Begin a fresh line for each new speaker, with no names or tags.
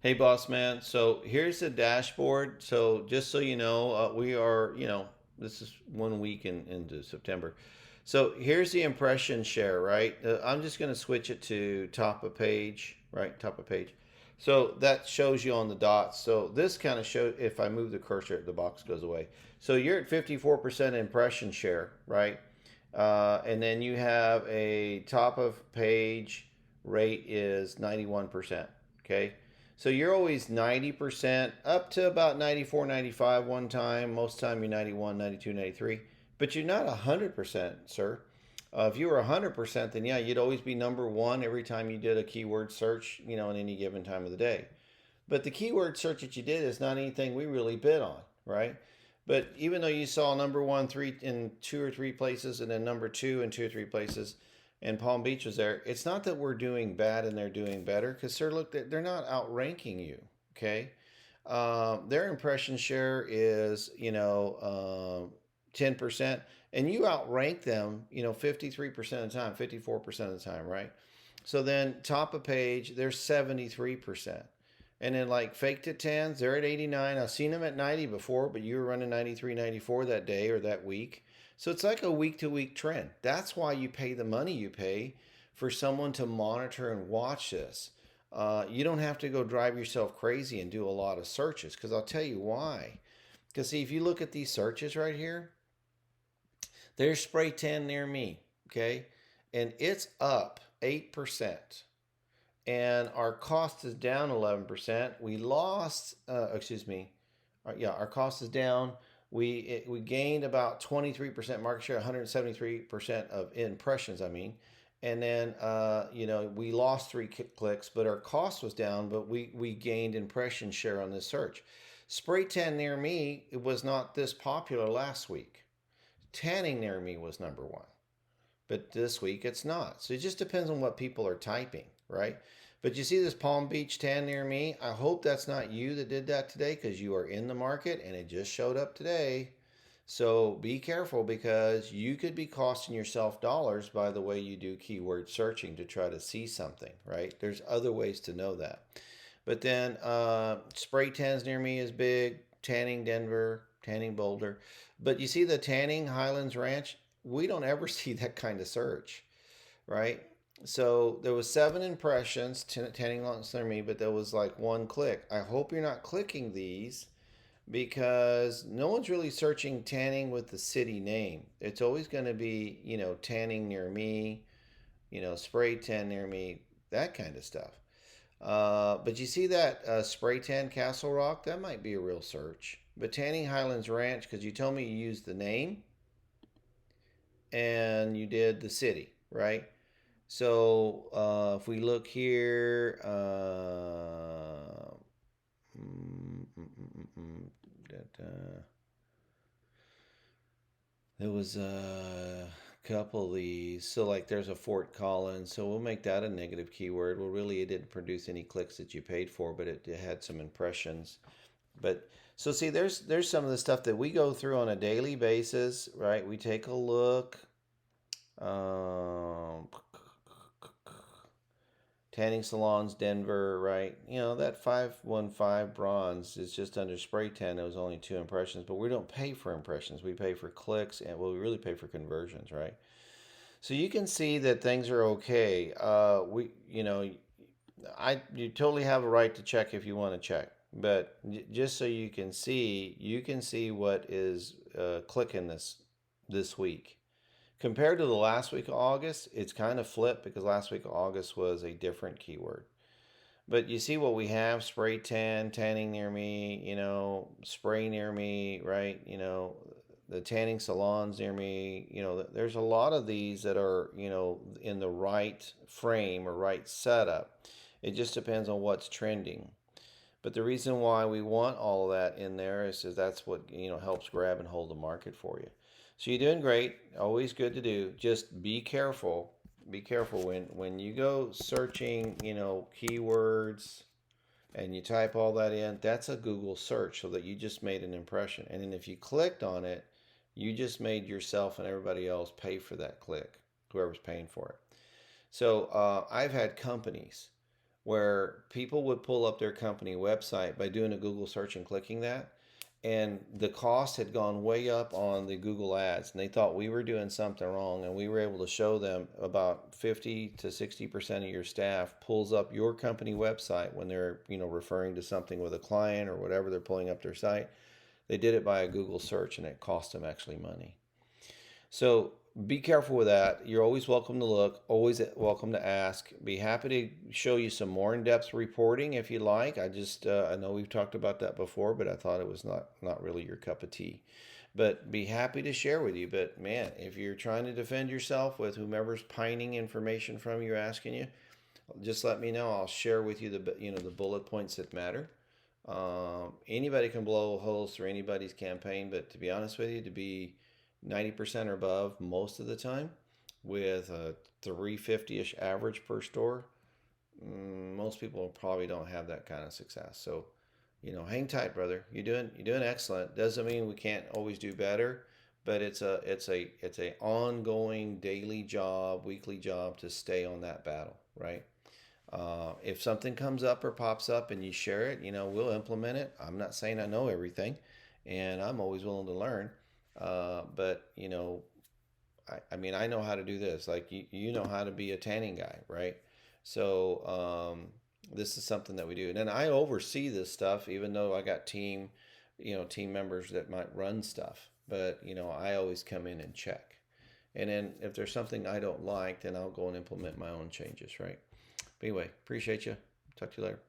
Hey, boss man. So here's the dashboard. So just so you know, we are, this is 1 week into September. So here's the impression share, right? I'm just going to switch it to top of page, right? Top of page. So that shows you on the dots. So this kind of shows, if I move the cursor, the box goes away. So you're at 54% impression share, right? And then you have a top of page rate is 91%. Okay. So you're always 90% up to about 94, 95 one time. Most time you're 91, 92, 93. But you're not 100%, sir. If you were 100%, then yeah, you'd always be number one every time you did a keyword search, in any given time of the day. But the keyword search that you did is not anything we really bid on, right? But even though you saw number one three in two or three places and then number two in two or three places, and Palm Beach was there, it's not that we're doing bad and they're doing better because, sir, look, they're not outranking you, okay? Their impression share is, 10%, and you outrank them, 53% of the time, 54% of the time, right? So then top of page, they're 73%. And then like fake to tens, they're at 89. I've seen them at 90 before, but you were running 93, 94 that day or that week. So it's like a week to week trend. That's why you pay the money you pay for someone to monitor and watch this. You don't have to go drive yourself crazy and do a lot of searches because I'll tell you why. Because see, if you look at these searches right here, there's spray tan near me, okay? And it's up 8%. And our cost is down 11%. We lost, our cost is down. We gained about 23% market share, 173% of impressions, I mean. And then, we lost three clicks, but our cost was down, but we gained impression share on this search. Spray tan near me, it was not this popular last week. Tanning near me was number one, but this week it's not. So it just depends on what people are typing, right? But you see this Palm Beach tan near me. I hope that's not you that did that today because you are in the market and it just showed up today. So be careful because you could be costing yourself dollars by the way you do keyword searching to try to see something, right? There's other ways to know that. But then spray tans near me is big, tanning Denver, tanning Boulder. But you see the tanning Highlands Ranch, we don't ever see that kind of search, right? So there was 7 impressions, tanning lots near me, but there was like one click. I hope you're not clicking these because no one's really searching tanning with the city name. It's always going to be, tanning near me, spray tan near me, that kind of stuff. But you see that spray tan Castle Rock? That might be a real search. But Tanning Highlands Ranch, because you told me you used the name and you did the city, right? So if we look here, mm, mm, mm, mm, there was a couple of these. So like there's a Fort Collins. So we'll make that a negative keyword. Well, really, it didn't produce any clicks that you paid for, but it had some impressions. But so see, there's some of the stuff that we go through on a daily basis, right? We take a look. Um, Tanning salons, Denver, right? That 515 bronze is just under spray tan. It was only 2 impressions, but we don't pay for impressions. We pay for clicks, and well, we really pay for conversions, right? So you can see that things are okay. You totally have a right to check if you want to check, but just so you can see what is clicking this week. Compared to the last week of August, it's kind of flipped because last week of August was a different keyword. But you see what we have: spray tan, tanning near me, spray near me, right? The tanning salons near me. There's a lot of these that are, in the right frame or right setup. It just depends on what's trending. But the reason why we want all of that in there is that's what helps grab and hold the market for you. So you're doing great. Always good to do. Just be careful. Be careful when you go searching, keywords and you type all that in. That's a Google search, so that you just made an impression. And then if you clicked on it, you just made yourself and everybody else pay for that click, whoever's paying for it. So I've had companies where people would pull up their company website by doing a Google search and clicking that, and the cost had gone way up on the Google ads, and they thought we were doing something wrong, and we were able to show them about 50 to 60% of your staff pulls up your company website when they're, referring to something with a client or whatever, they're pulling up their site. They did it by a Google search, and it cost them actually money. So be careful with that. You're always welcome to look, always welcome to ask. Be happy to show you some more in-depth reporting if you like. I know we've talked about that before, but I thought it was not really your cup of tea. But be happy to share with you. But man, if you're trying to defend yourself with whomever's pining information from you, asking you, just let me know. I'll share with you the bullet points that matter. Anybody can blow holes through anybody's campaign, but to be honest with you, to be 90% or above most of the time with a 350-ish average per store, most people probably don't have that kind of success. So, hang tight, brother. You're doing excellent. Doesn't mean we can't always do better, but it's a ongoing daily job, weekly job to stay on that battle, right? If something comes up or pops up and you share it, we'll implement it. I'm not saying I know everything, and I'm always willing to learn. But I mean, I know how to do this. Like you know how to be a tanning guy, right? So this is something that we do, and then I oversee this stuff, even though I got team members that might run stuff. But I always come in and check, and then if there's something I don't like, then I'll go and implement my own changes, right? But anyway, appreciate you. Talk to you later.